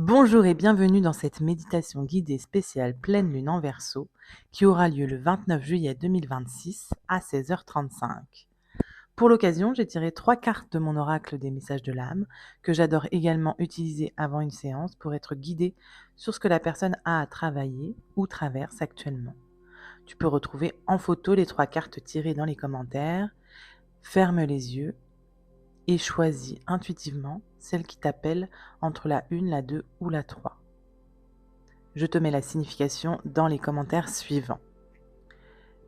Bonjour et bienvenue dans cette méditation guidée spéciale pleine lune en Verseau qui aura lieu le 29 juillet 2026 à 16h35. Pour l'occasion, j'ai tiré 3 cartes de mon oracle des messages de l'âme que j'adore également utiliser avant une séance pour être guidée sur ce que la personne a à travailler ou traverse actuellement. Tu peux retrouver en photo les 3 cartes tirées dans les commentaires. Ferme les yeux et choisis intuitivement celle qui t'appelle entre la 1, la 2 ou la 3. Je te mets la signification dans les commentaires suivants.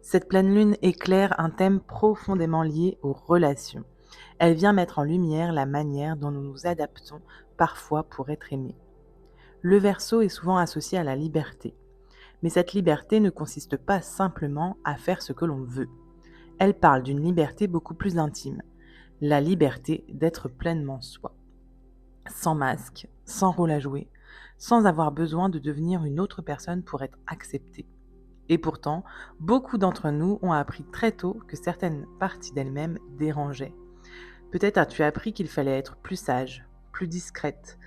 Cette pleine lune éclaire un thème profondément lié aux relations. Elle vient mettre en lumière la manière dont nous nous adaptons parfois pour être aimés. Le Verseau est souvent associé à la liberté. Mais cette liberté ne consiste pas simplement à faire ce que l'on veut. Elle parle d'une liberté beaucoup plus intime. La liberté d'être pleinement soi. Sans masque, sans rôle à jouer, sans avoir besoin de devenir une autre personne pour être accepté. Et pourtant, beaucoup d'entre nous ont appris très tôt que certaines parties d'elles-mêmes dérangeaient. Peut-être as-tu appris qu'il fallait être plus sage, plus discrète,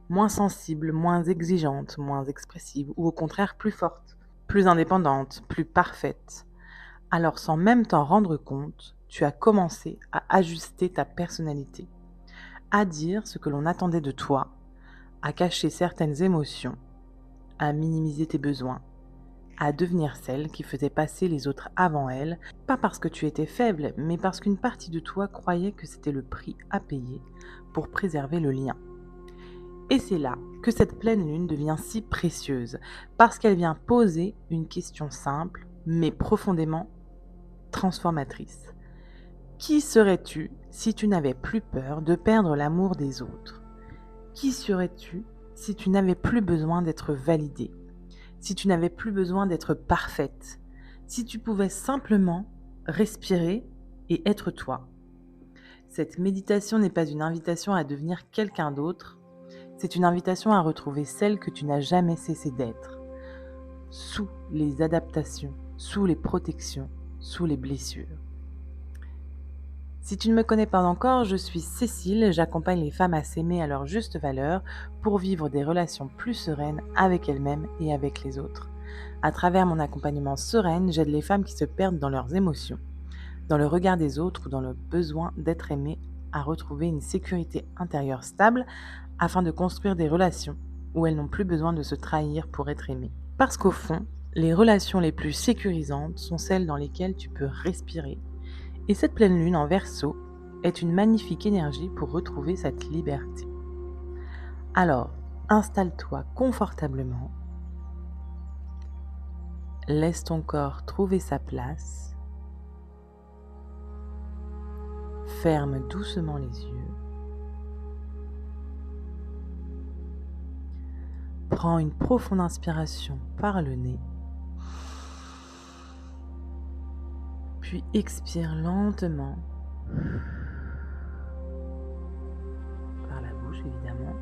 moins sensible, moins exigeante, moins expressive, ou au contraire plus forte, plus indépendante, plus parfaite. Alors sans même t'en rendre compte, tu as commencé à ajuster ta personnalité, à dire ce que l'on attendait de toi, à cacher certaines émotions, à minimiser tes besoins, à devenir celle qui faisait passer les autres avant elle, pas parce que tu étais faible, mais parce qu'une partie de toi croyait que c'était le prix à payer pour préserver le lien. Et c'est là que cette pleine lune devient si précieuse, parce qu'elle vient poser une question simple, mais profondément transformatrice. Qui serais-tu si tu n'avais plus peur de perdre l'amour des autres ? Qui serais-tu si tu n'avais plus besoin d'être validée ? Si tu n'avais plus besoin d'être parfaite, si tu pouvais simplement respirer et être toi. Cette méditation n'est pas une invitation à devenir quelqu'un d'autre, c'est une invitation à retrouver celle que tu n'as jamais cessé d'être, sous les adaptations, sous les protections, sous les blessures. Si tu ne me connais pas encore, je suis Cécile, j'accompagne les femmes à s'aimer à leur juste valeur pour vivre des relations plus sereines avec elles-mêmes et avec les autres. À travers mon accompagnement sereine, j'aide les femmes qui se perdent dans leurs émotions, dans le regard des autres ou dans le besoin d'être aimées à retrouver une sécurité intérieure stable afin de construire des relations où elles n'ont plus besoin de se trahir pour être aimées. Parce qu'au fond, les relations les plus sécurisantes sont celles dans lesquelles tu peux respirer. Et cette pleine lune en Verseau est une magnifique énergie pour retrouver cette liberté. Alors, installe-toi confortablement, laisse ton corps trouver sa place, ferme doucement les yeux, prends une profonde inspiration par le nez, puis expire lentement par la bouche évidemment.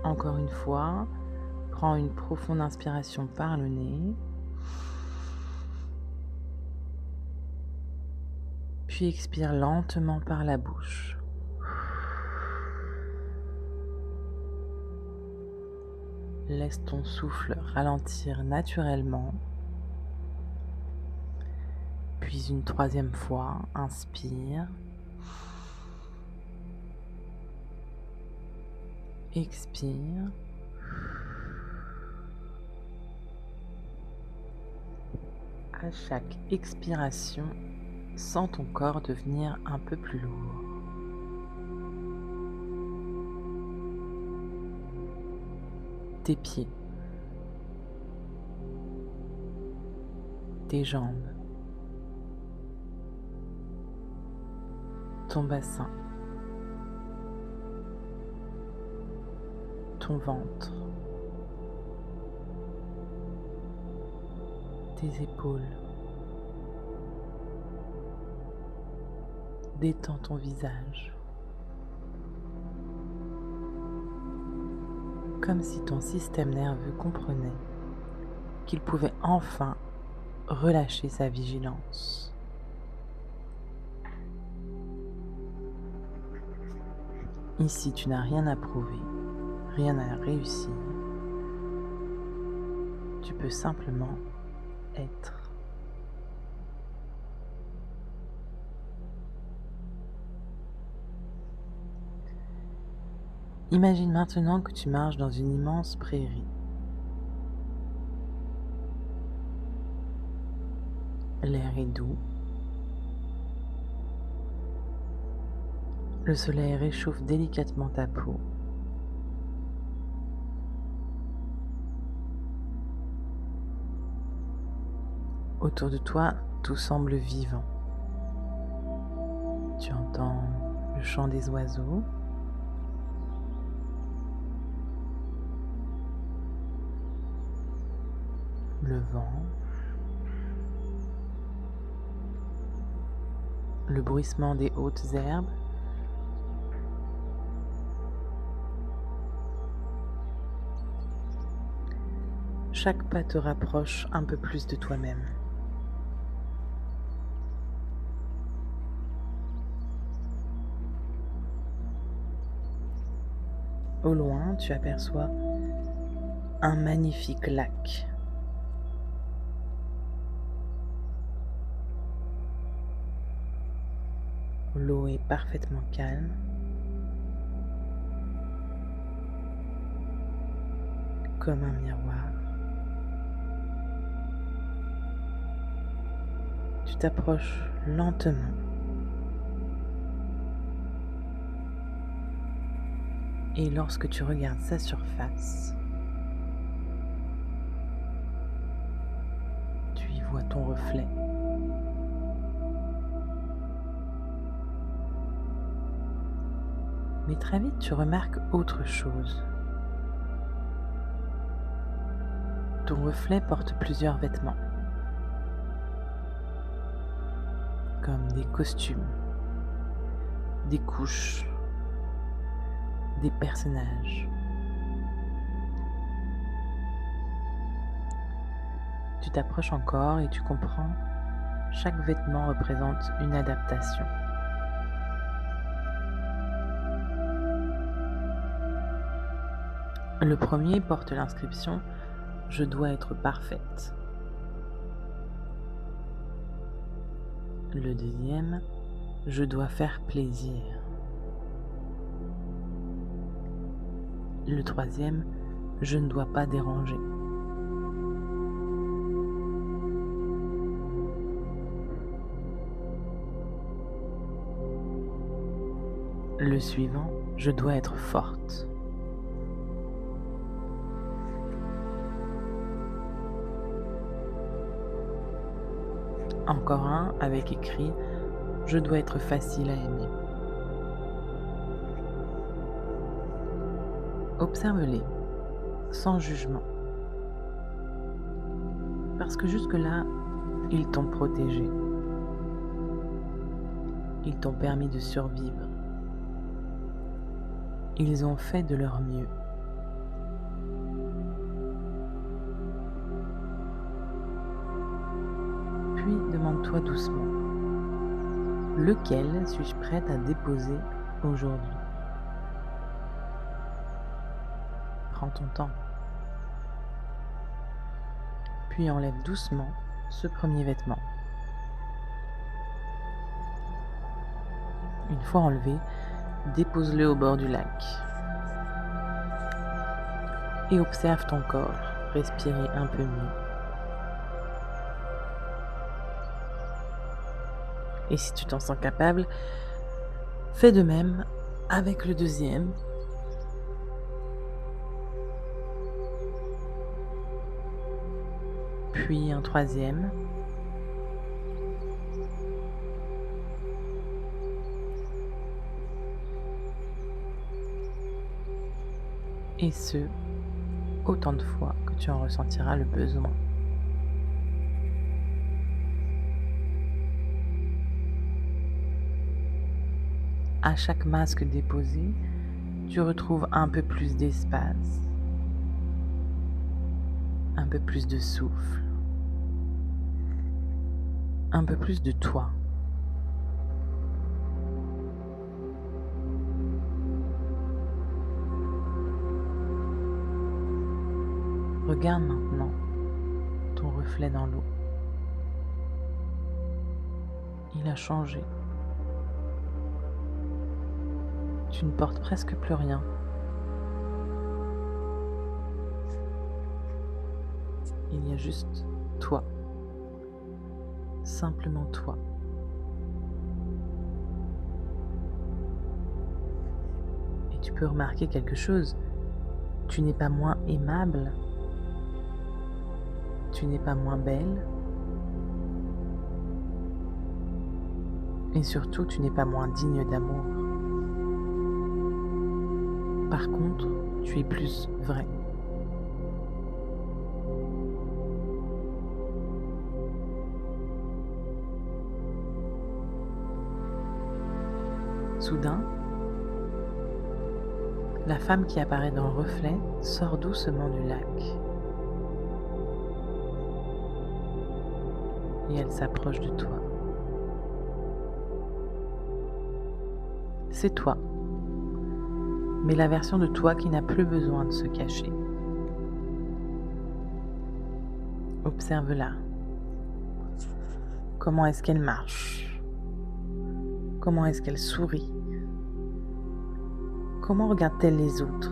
Encore une fois, prends une profonde inspiration par le nez, puis expire lentement par la bouche. Laisse ton souffle ralentir naturellement. Puis une troisième fois, inspire. Expire. À chaque expiration, sens ton corps devenir un peu plus lourd. Tes pieds, tes jambes, ton bassin, ton ventre, tes épaules. Détends ton visage, comme si ton système nerveux comprenait qu'il pouvait enfin relâcher sa vigilance. Ici, tu n'as rien à prouver, rien à réussir. peux simplement être. Imagine maintenant que tu marches dans une immense prairie. L'air est doux. Le soleil réchauffe délicatement ta peau. Autour de toi, tout semble vivant. Tu entends le chant des oiseaux, le vent, le bruissement des hautes herbes. Chaque pas te rapproche un peu plus de toi-même. Au loin, tu aperçois un magnifique lac. L'eau est parfaitement calme. Comme un miroir. Tu t'approches lentement. Et lorsque tu regardes sa surface, tu y vois ton reflet. Mais très vite, tu remarques autre chose. Ton reflet porte plusieurs vêtements, comme des costumes, des couches, des personnages. Tu t'approches encore et tu comprends, chaque vêtement représente une adaptation. Le premier porte l'inscription « Je dois être parfaite ». Le deuxième « Je dois faire plaisir ». Le troisième « Je ne dois pas déranger ». Le suivant « Je dois être forte ». Encore un avec écrit « Je dois être facile à aimer ». Observe-les, sans jugement. Parce que jusque-là, ils t'ont protégé. Ils t'ont permis de survivre. Ils ont fait de leur mieux. Puis demande-toi doucement, lequel suis-je prête à déposer aujourd'hui? Prends ton temps. Puis enlève doucement ce premier vêtement. Une fois enlevé, dépose-le au bord du lac. Et observe ton corps respirer un peu mieux. Et si tu t'en sens capable, fais de même avec le deuxième. Puis un troisième. Et ce, autant de fois que tu en ressentiras le besoin. À chaque masque déposé, tu retrouves un peu plus d'espace, un peu plus de souffle, un peu plus de toi. Regarde maintenant reflet dans l'eau. Il a changé. Tu ne portes presque plus rien. Il y a juste toi. Simplement toi. Et tu peux remarquer quelque chose. Tu n'es pas moins aimable. Tu n'es pas moins belle. Et surtout, tu n'es pas moins digne d'amour. Par contre, tu es plus vrai. Soudain, la femme qui apparaît dans le reflet sort doucement du lac. Et elle s'approche de toi. C'est toi, mais la version de toi qui n'a plus besoin de se cacher. Observe-la. Comment est-ce qu'elle marche? Comment est-ce qu'elle sourit? Comment regarde-t-elle les autres?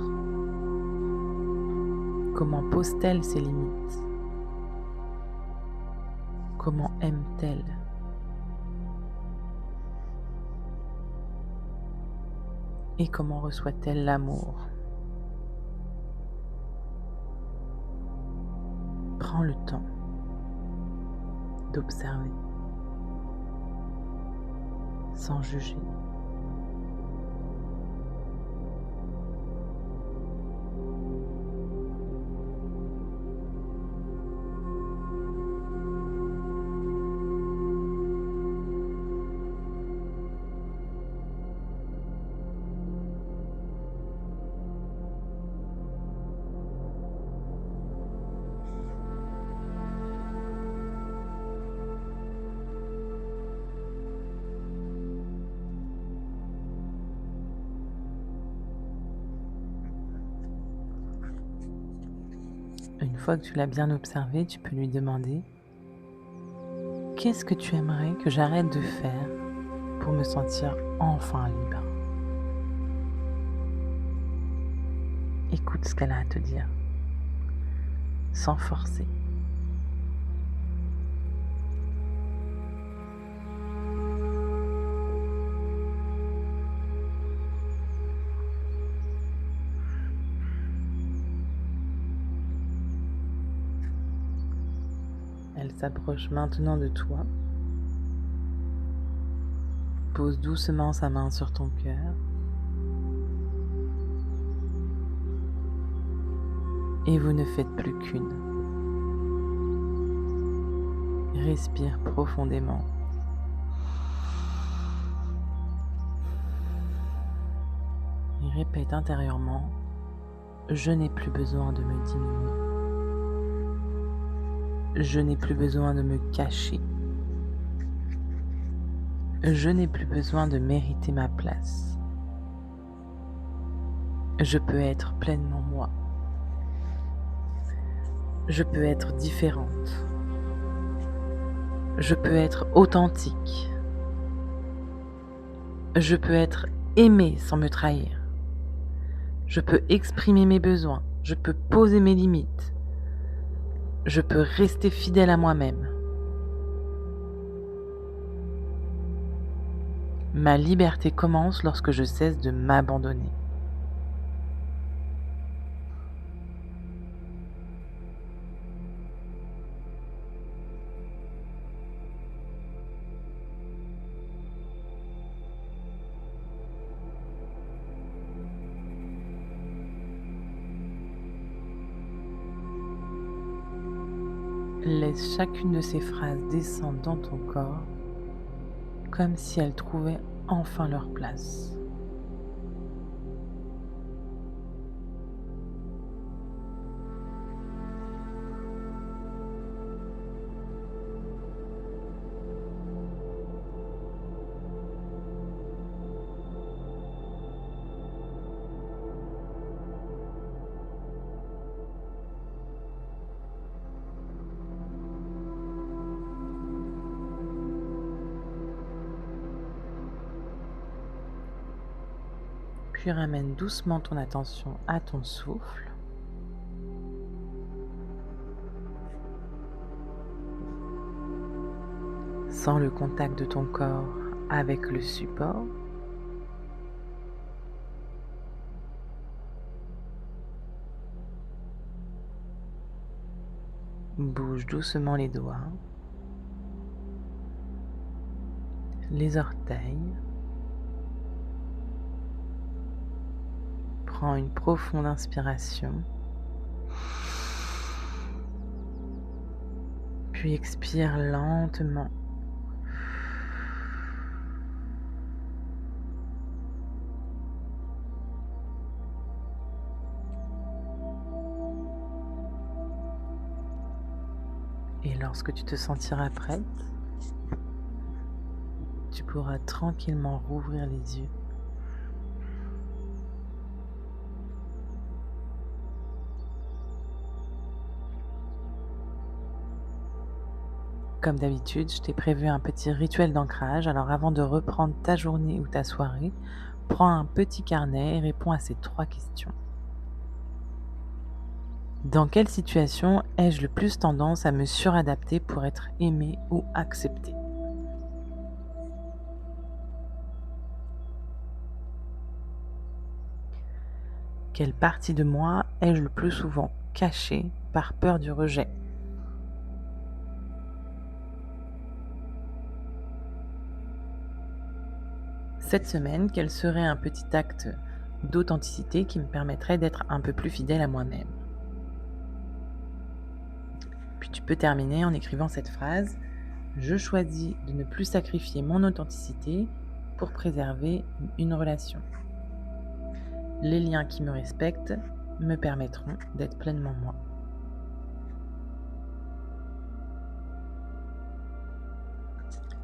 Comment pose-t-elle ses limites? Comment aime-t-elle? Et comment reçoit-elle l'amour? Prends le temps d'observer, sans juger. Une fois que tu l'as bien observé, tu peux lui demander: qu'est-ce que tu aimerais que j'arrête de faire pour me sentir enfin libre? Écoute ce qu'elle a à te dire, sans forcer. Elle s'approche maintenant de toi, pose doucement sa main sur ton cœur et vous ne faites plus qu'une. Respire profondément. Et répète intérieurement: je n'ai plus besoin de me diminuer. Je n'ai plus besoin de me cacher. Je n'ai plus besoin de mériter ma place. Je peux être pleinement moi. Je peux être différente. Je peux être authentique. Je peux être aimée sans me trahir. Je peux exprimer mes besoins. Je peux poser mes limites. Je peux rester fidèle à moi-même. Ma liberté commence lorsque je cesse de m'abandonner. Laisse chacune de ces phrases descendre dans ton corps comme si elles trouvaient enfin leur place. puis ramène doucement ton attention à ton souffle. Sens le contact de ton corps avec le support. Bouge doucement les doigts, les orteils. Prends une profonde inspiration, puis expire lentement. Et lorsque tu te sentiras prête, tu pourras tranquillement rouvrir les yeux. Comme d'habitude, je t'ai prévu un petit rituel d'ancrage. Alors avant de reprendre ta journée ou ta soirée, prends un petit carnet et réponds à ces 3 questions. Dans quelle situation ai-je le plus tendance à me suradapter pour être aimé ou accepté? Quelle partie de moi ai-je le plus souvent cachée par peur du rejet? Cette semaine, quel serait un petit acte d'authenticité qui me permettrait d'être un peu plus fidèle à moi-même? Puis tu peux terminer en écrivant cette phrase: je choisis de ne plus sacrifier mon authenticité pour préserver une relation. Les liens qui me respectent me permettront d'être pleinement moi.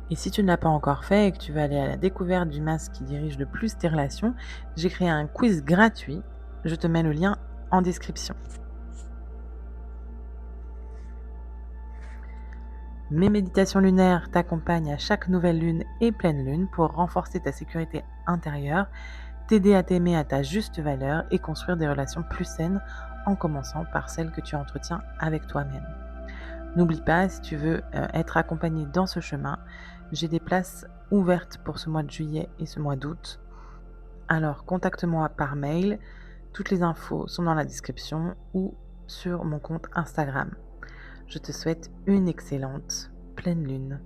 Et si tu ne l'as pas encore fait et que tu veux aller à la découverte du masque qui dirige le plus tes relations, j'ai créé un quiz gratuit. Je te mets le lien en description. Mes méditations lunaires t'accompagnent à chaque nouvelle lune et pleine lune pour renforcer ta sécurité intérieure, t'aider à t'aimer à ta juste valeur et construire des relations plus saines en commençant par celles que tu entretiens avec toi-même. N'oublie pas, si tu veux être accompagné dans ce chemin, j'ai des places ouvertes pour ce mois de juillet et ce mois d'août. Alors contacte-moi par mail, toutes les infos sont dans la description ou sur mon compte Instagram. Je te souhaite une excellente pleine lune.